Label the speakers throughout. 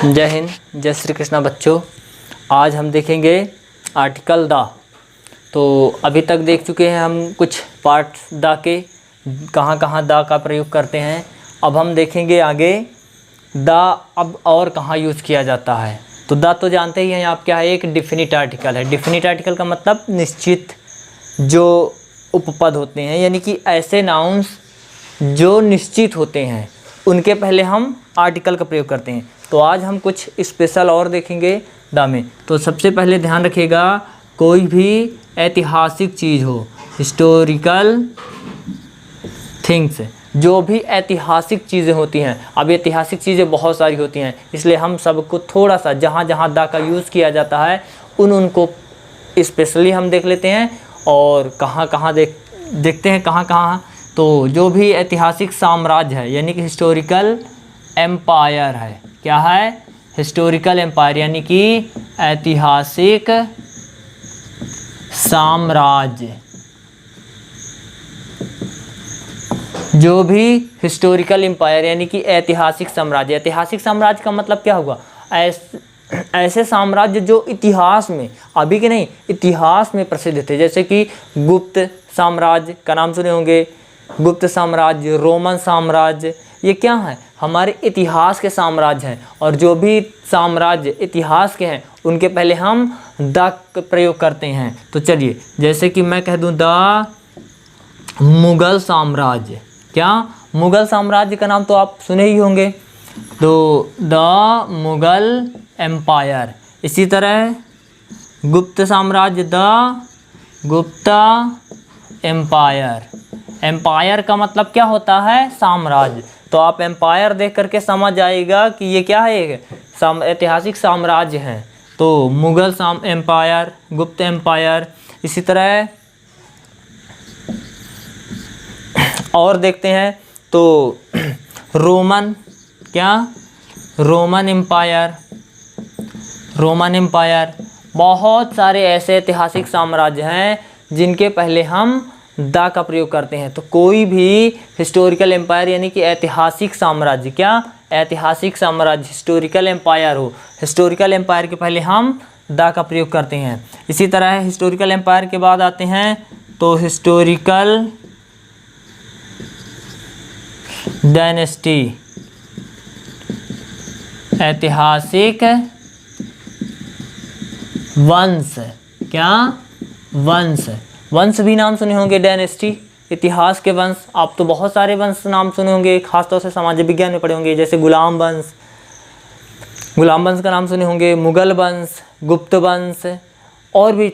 Speaker 1: जय हिंद, जय श्री कृष्णा बच्चों। आज हम देखेंगे आर्टिकल द। तो अभी तक देख चुके हैं हम कुछ पार्ट द के, कहाँ कहाँ द का प्रयोग करते हैं। अब हम देखेंगे आगे द अब और कहाँ यूज़ किया जाता है। तो द तो जानते ही हैं आप क्या है, एक डिफिनिट आर्टिकल है। डिफिनिट आर्टिकल का मतलब निश्चित जो उपपद होते हैं, यानी कि ऐसे नाउन्स जो निश्चित होते हैं उनके पहले हम आर्टिकल का प्रयोग करते हैं। तो आज हम कुछ स्पेशल और देखेंगे द में। तो सबसे पहले ध्यान रखिएगा, कोई भी ऐतिहासिक चीज़ हो, हिस्टोरिकल थिंग्स, जो भी ऐतिहासिक चीज़ें होती हैं। अब ऐतिहासिक चीज़ें बहुत सारी होती हैं, इसलिए हम सबको थोड़ा सा जहाँ जहाँ द का यूज़ किया जाता है उनको स्पेशली हम देख लेते हैं और कहाँ कहाँ देखते हैं कहाँ कहाँ। तो जो भी ऐतिहासिक साम्राज्य है, यानी कि हिस्टोरिकल एम्पायर है, क्या है, हिस्टोरिकल एम्पायर, यानी कि ऐतिहासिक साम्राज्य। जो भी हिस्टोरिकल एम्पायर यानी कि ऐतिहासिक साम्राज्य। ऐतिहासिक साम्राज्य का मतलब क्या हुआ, ऐसे साम्राज्य जो इतिहास में, अभी के नहीं, इतिहास में प्रसिद्ध थे। जैसे कि गुप्त साम्राज्य का नाम सुने होंगे, गुप्त साम्राज्य, रोमन साम्राज्य, ये क्या है, हमारे इतिहास के साम्राज्य हैं। और जो भी साम्राज्य इतिहास के हैं उनके पहले हम द प्रयोग करते हैं। तो चलिए, जैसे कि मैं कह दूं द मुगल साम्राज्य। क्या, मुगल साम्राज्य का नाम तो आप सुने ही होंगे, तो द मुगल एम्पायर। इसी तरह गुप्त साम्राज्य, द गुप्ता एम्पायर। एम्पायर का मतलब क्या होता है, साम्राज्य। तो आप एम्पायर देख करके समझ जाएगा कि ये क्या है, एक ऐतिहासिक साम्राज्य है। तो मुगल एम्पायर, गुप्त एम्पायर। इसी तरह और देखते हैं तो रोमन, क्या, रोमन एम्पायर, रोमन एम्पायर। बहुत सारे ऐसे ऐतिहासिक साम्राज्य हैं जिनके पहले हम द का प्रयोग करते हैं। तो कोई भी हिस्टोरिकल एम्पायर यानी कि ऐतिहासिक साम्राज्य, क्या, ऐतिहासिक साम्राज्य, हिस्टोरिकल एम्पायर हो, हिस्टोरिकल एम्पायर के पहले हम द का प्रयोग करते हैं। इसी तरह हिस्टोरिकल एम्पायर के बाद आते हैं तो हिस्टोरिकल डायनेस्टी, ऐतिहासिक वंश, क्या, वंश। वंश भी नाम सुने होंगे, डायनेस्टी, इतिहास के वंश। आप तो बहुत सारे वंश नाम सुने होंगे, खासतौर से समाज विज्ञान में पढ़े होंगे, जैसे गुलाम वंश, गुलाम वंश का नाम सुने होंगे, मुगल वंश, गुप्त वंश, और भी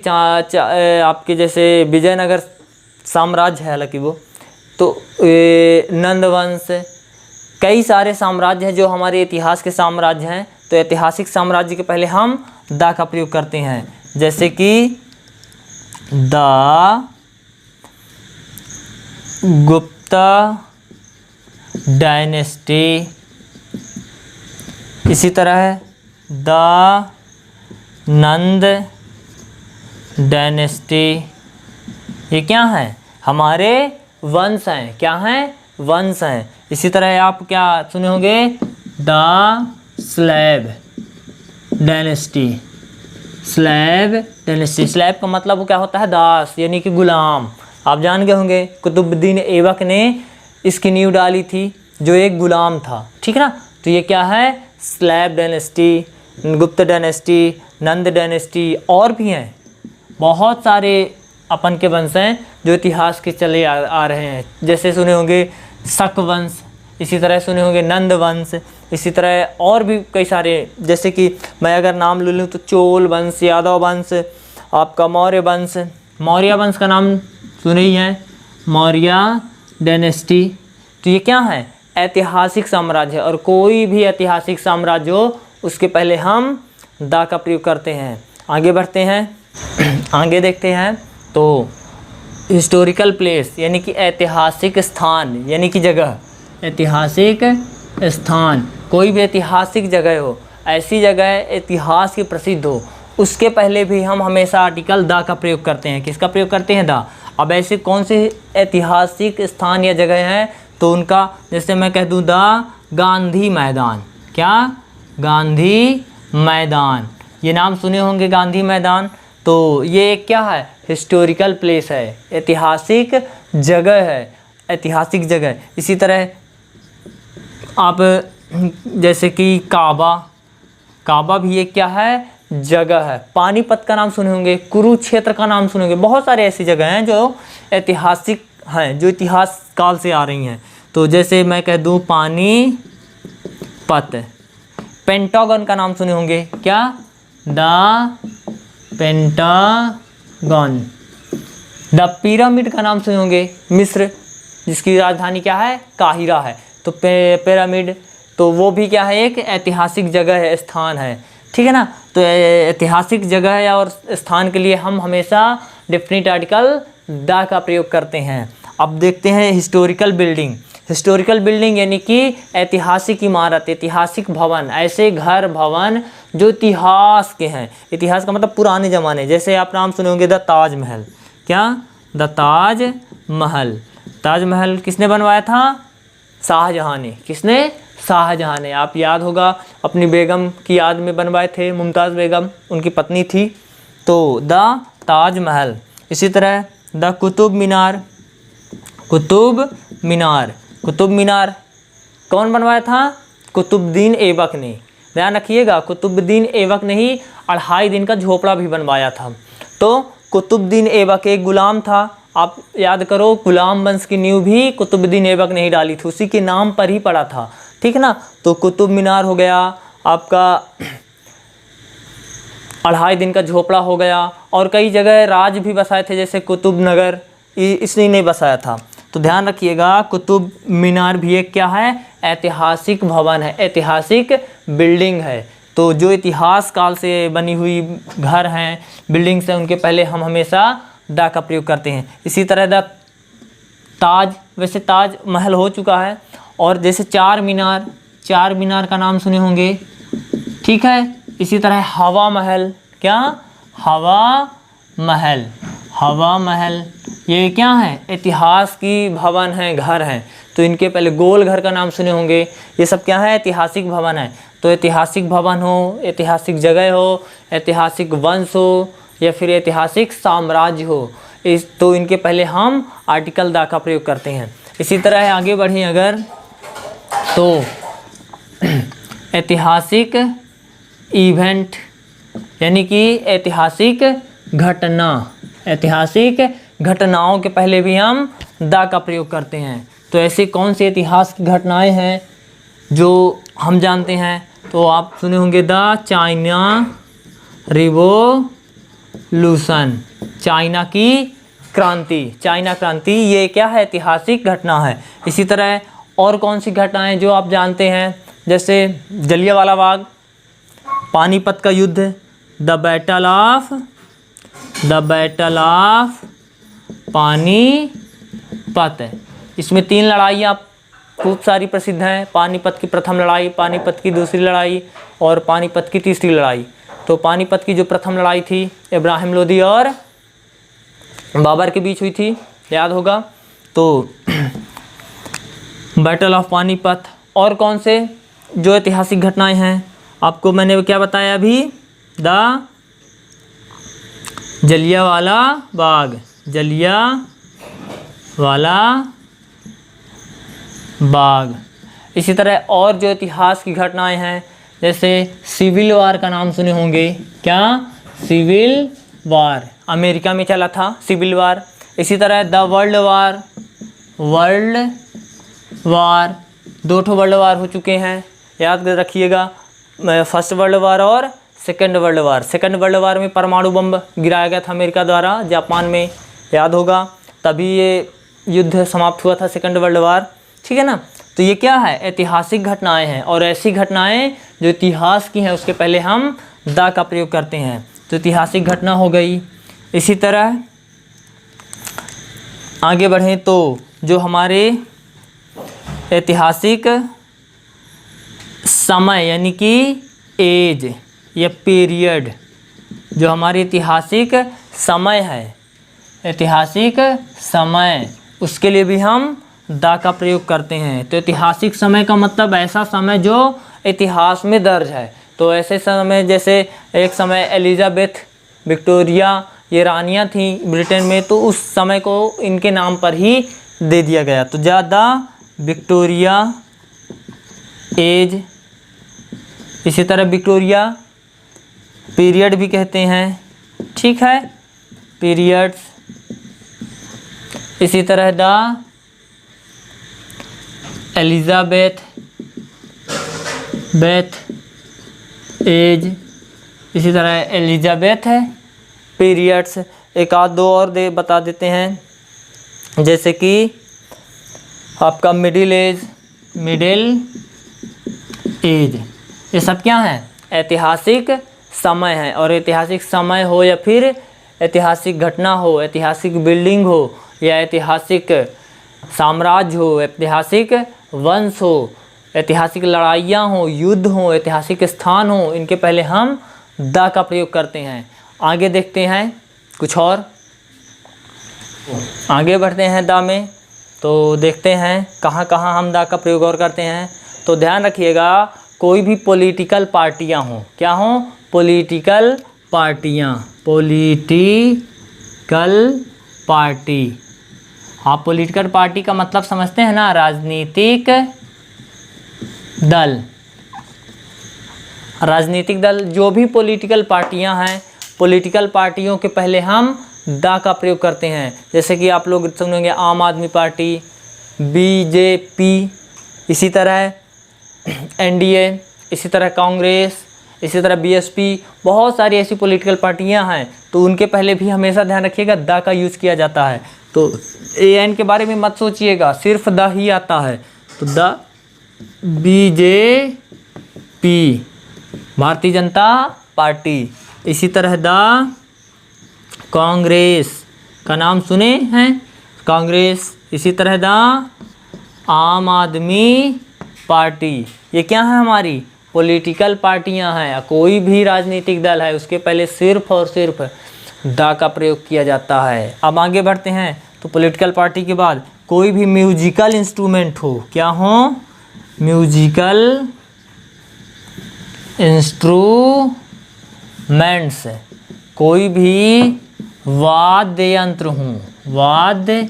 Speaker 1: आपके जैसे विजयनगर साम्राज्य है, हालांकि वो तो नंद वंश। कई सारे साम्राज्य हैं जो हमारे इतिहास के साम्राज्य हैं। तो ऐतिहासिक साम्राज्य के पहले हम द का प्रयोग करते हैं, जैसे कि द गुप्ता डायनेस्टी। इसी तरह द नंद डायनेस्टी। ये क्या है, हमारे वंश हैं, क्या हैं, वंश हैं। इसी तरह आप क्या सुने होंगे, the slave dynasty, slave dynasty. Slave का मतलब क्या होता है, दास, यानी कि गुलाम। आप जान गए होंगे, कुतुबुद्दीन ऐबक ने इसकी नींव डाली थी, जो एक गुलाम था, ठीक है ना। तो ये क्या है, स्लेव डायनेस्टी, गुप्त डायनेस्टी, नंद डायनेस्टी, और भी हैं बहुत सारे अपन के वंश हैं जो इतिहास के चले आ रहे हैं। जैसे सुने होंगे शक वंश, इसी तरह सुने होंगे नंद वंश, इसी तरह और भी कई सारे। जैसे कि मैं अगर नाम ले लूँ तो चोल वंश, यादव वंश, आपका मौर्य वंश। मौर्य वंश का नाम सुने ही हैं, मौर्य डायनेस्टी। तो ये क्या है, ऐतिहासिक साम्राज्य है। और कोई भी ऐतिहासिक साम्राज्य हो उसके पहले हम द का प्रयोग करते हैं। आगे बढ़ते हैं, आगे देखते हैं तो हिस्टोरिकल प्लेस यानी कि ऐतिहासिक स्थान, यानी कि जगह, ऐतिहासिक स्थान। कोई भी ऐतिहासिक जगह हो, ऐसी जगह इतिहास की प्रसिद्ध हो, उसके पहले भी हम हमेशा आर्टिकल द का प्रयोग करते हैं। किसका प्रयोग करते हैं, द। अब ऐसे कौन से ऐतिहासिक स्थान या जगह हैं, तो उनका, जैसे मैं कह दूँ द गांधी मैदान, क्या, गांधी मैदान, ये नाम सुने होंगे गांधी मैदान। तो ये क्या है? हिस्टोरिकल प्लेस है, ऐतिहासिक जगह है, ऐतिहासिक जगह। इसी तरह आप जैसे कि काबा भी एक क्या है? जगह है। पानीपत का नाम सुने होंगे, कुरुक्षेत्र का नाम सुने होंगे। बहुत सारे ऐसी जगह हैं जो ऐतिहासिक हैं, जो इतिहास काल से आ रही हैं। तो जैसे मैं कह दूँ पानीपत। पेंटागन का नाम सुने होंगे, क्या? The pentagon. द पिरामिड का नाम सुने होंगे, मिस्र जिसकी राजधानी क्या है? काहिरा है। तो पिरामिड, तो वो भी क्या है? एक ऐतिहासिक जगह है, स्थान है, ठीक है ना। तो ऐतिहासिक जगह है और स्थान के लिए हम हमेशा डेफिनेट आर्टिकल द का प्रयोग करते हैं। अब देखते हैं हिस्टोरिकल बिल्डिंग। हिस्टोरिकल बिल्डिंग यानी कि ऐतिहासिक इमारत, ऐतिहासिक भवन, ऐसे घर भवन जो इतिहास के हैं। इतिहास का मतलब पुराने ज़माने। जैसे आप नाम सुने होंगे द ताजमहल, क्या? द ताजमहल। ताजमहल किसने बनवाया था? शाहजहाँ ने। किसने? शाहजहाँ ने। आप याद होगा अपनी बेगम की याद में बनवाए थे, मुमताज़ बेगम उनकी पत्नी थी। तो द ताजमहल। इसी तरह द कुतुब मीनार। कुतुब मीनार कौन बनवाया था? कुतुबुद्दीन ऐबक ने। ध्यान रखिएगा, कुतुबुद्दीन ऐबक ने ही 2.5 दिन का झोपड़ा भी बनवाया था। तो कुतुबुद्दीन ऐबक एक गुलाम था। आप याद करो, गुलाम वंश की नींव भी कुतुबुद्दीन ऐबक ने ही डाली थी, उसी के नाम पर ही पड़ा था, ठीक है ना। तो कुतुब मीनार हो गया आपका, 2.5 दिन का झोपड़ा हो गया। और कई जगह राज भी बसाए थे, जैसे कुतुब नगर इसने नहीं बसाया था। तो ध्यान रखिएगा, कुतुब मीनार भी एक क्या है? ऐतिहासिक भवन है, ऐतिहासिक बिल्डिंग है। तो जो इतिहास काल से बनी हुई घर हैं, बिल्डिंग्स हैं, उनके पहले हम हमेशा द का प्रयोग करते हैं। इसी तरह द ताज, वैसे ताज महल हो चुका है। और जैसे चार मीनार का नाम सुने होंगे, ठीक है। इसी तरह हवा महल, क्या? हवा महल ये क्या है? इतिहास की भवन है, घर हैं। तो इनके पहले गोल घर का नाम सुने होंगे। ये सब क्या है? ऐतिहासिक भवन है। तो ऐतिहासिक भवन हो, ऐतिहासिक जगह हो, ऐतिहासिक वंश हो, या फिर ऐतिहासिक साम्राज्य हो, तो इनके पहले हम आर्टिकल द का प्रयोग करते हैं। इसी तरह आगे बढ़ें अगर, तो ऐतिहासिक इवेंट यानी कि ऐतिहासिक घटनाओं के पहले भी हम द का प्रयोग करते हैं। तो ऐसी कौन सी इतिहास की घटनाएं हैं जो हम जानते हैं? तो आप सुने होंगे द चाइना रिवोल्यूशन, चाइना क्रांति, ये क्या है? ऐतिहासिक घटना है। इसी तरह और कौन सी घटनाएं जो आप जानते हैं? जैसे जलियांवाला बाग, पानीपत का युद्ध, द बैटल ऑफ पानीपत। इसमें 3 लड़ाइयाँ खूब सारी प्रसिद्ध हैं। पानीपत की प्रथम लड़ाई, पानीपत की दूसरी लड़ाई और पानीपत की तीसरी लड़ाई। तो पानीपत की जो प्रथम लड़ाई थी इब्राहिम लोदी और बाबर के बीच हुई थी, याद होगा। तो बैटल ऑफ पानीपत। और कौन से जो ऐतिहासिक घटनाएं हैं आपको मैंने क्या बताया अभी? द जलियांवाला बाग। इसी तरह और जो इतिहास की घटनाएं हैं, जैसे सिविल वार का नाम सुने होंगे, क्या? सिविल वार, अमेरिका में चला था सिविल वार। इसी तरह the world war, 2 world war हो चुके हैं, याद रखिएगा, फर्स्ट वर्ल्ड वार और second world war. Second world war में परमाणु बम गिराया गया था अमेरिका द्वारा जापान में, याद होगा, तभी ये युद्ध समाप्त हुआ था, सेकेंड वर्ल्ड वार, ठीक है ना। तो ये क्या है? ऐतिहासिक घटनाएं हैं। और ऐसी घटनाएं जो इतिहास की हैं उसके पहले हम द का प्रयोग करते हैं। तो ऐतिहासिक घटना हो गई। इसी तरह आगे बढ़ें तो जो हमारे ऐतिहासिक समय यानी कि एज या पीरियड, जो हमारी ऐतिहासिक समय है, ऐतिहासिक समय, उसके लिए भी हम द का प्रयोग करते हैं। तो ऐतिहासिक समय का मतलब ऐसा समय जो इतिहास में दर्ज है। तो ऐसे समय जैसे एक समय एलिजाबेथ, विक्टोरिया, ये रानियाँ थी ब्रिटेन में, तो उस समय को इनके नाम पर ही दे दिया गया। तो ज़्यादा विक्टोरिया एज, इसी तरह विक्टोरिया पीरियड भी कहते हैं, ठीक है, पीरियड्स। इसी तरह द एलिजाबेथ एज, इसी तरह एलिजाबेथ है पीरियड्स। एक आध दो और बता देते हैं, जैसे कि आपका मिडिल एज, ये सब क्या है? ऐतिहासिक समय है। और ऐतिहासिक समय हो या फिर ऐतिहासिक घटना हो, ऐतिहासिक बिल्डिंग हो या ऐतिहासिक साम्राज्य हो, ऐतिहासिक वंश हो, ऐतिहासिक लड़ाइयाँ हो, युद्ध हो, ऐतिहासिक स्थान हो, इनके पहले हम द का प्रयोग करते हैं। आगे देखते हैं कुछ और, आगे बढ़ते हैं द में, तो देखते हैं कहाँ कहाँ हम द का प्रयोग और करते हैं। तो ध्यान रखिएगा, कोई भी पॉलिटिकल पार्टियाँ हों, क्या हों? पॉलिटिकल पार्टियाँ, पॉलिटिकल पार्टी। आप पॉलिटिकल पार्टी का मतलब समझते हैं ना? राजनीतिक दल। राजनीतिक दल, जो भी पॉलिटिकल पार्टियां हैं, पॉलिटिकल पार्टियों के पहले हम द का प्रयोग करते हैं। जैसे कि आप लोग सुनेंगे आम आदमी पार्टी, बीजेपी, इसी तरह एनडीए, इसी तरह कांग्रेस, इसी तरह बीएसपी, बहुत सारी ऐसी पॉलिटिकल पार्टियां हैं। तो उनके पहले भी हमेशा ध्यान रखिएगा द का यूज़ किया जाता है। तो एन के बारे में मत सोचिएगा, सिर्फ द ही आता है। तो the BJP, Bharatiya Janata party. इसी तरह द कांग्रेस का नाम सुने हैं, कांग्रेस। इसी तरह द आम आदमी पार्टी, ये क्या है? हमारी पॉलिटिकल पार्टियां हैं। कोई भी राजनीतिक दल है, उसके पहले सिर्फ और सिर्फ द का प्रयोग किया जाता है। अब आगे बढ़ते हैं, तो पॉलिटिकल पार्टी के बाद कोई भी म्यूजिकल इंस्ट्रूमेंट हो, क्या हो? म्यूजिकल इंस्ट्रूमेंट्स, कोई भी वाद्य यंत्र हो, वाद्य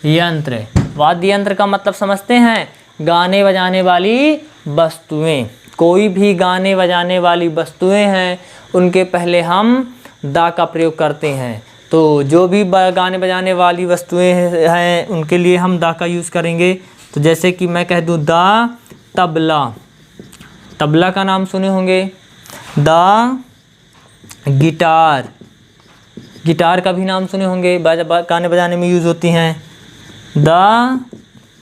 Speaker 1: यंत्र। वाद्य यंत्र का मतलब समझते हैं? गाने बजाने वाली वस्तुएं। कोई भी गाने बजाने वाली वस्तुएं हैं, उनके पहले हम द का प्रयोग करते हैं। तो जो भी गाने बजाने वाली वस्तुएं हैं, उनके लिए हम द का यूज़ करेंगे। तो जैसे कि मैं कह दूँ द तबला, तबला का नाम सुने होंगे। द गिटार, गिटार का भी नाम सुने होंगे, गाने बजाने में यूज़ होती हैं। द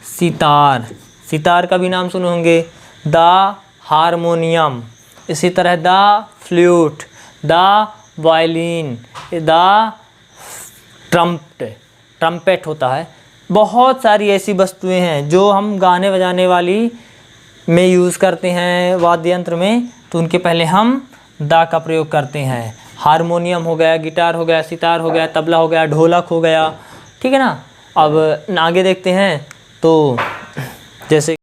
Speaker 1: सितार, सितार का भी नाम सुने होंगे। द हारमोनियम, इसी तरह the flute, the violin, the trumpet होता है। बहुत सारी ऐसी वस्तुएं हैं जो हम गाने बजाने वाली में यूज़ करते हैं, वाद्य यंत्र में। तो उनके पहले हम द का प्रयोग करते हैं। हारमोनियम हो गया, गिटार हो गया, सितार हो गया, तबला हो गया, ढोलक हो गया, ठीक है ना। अब आगे देखते हैं, तो जैसे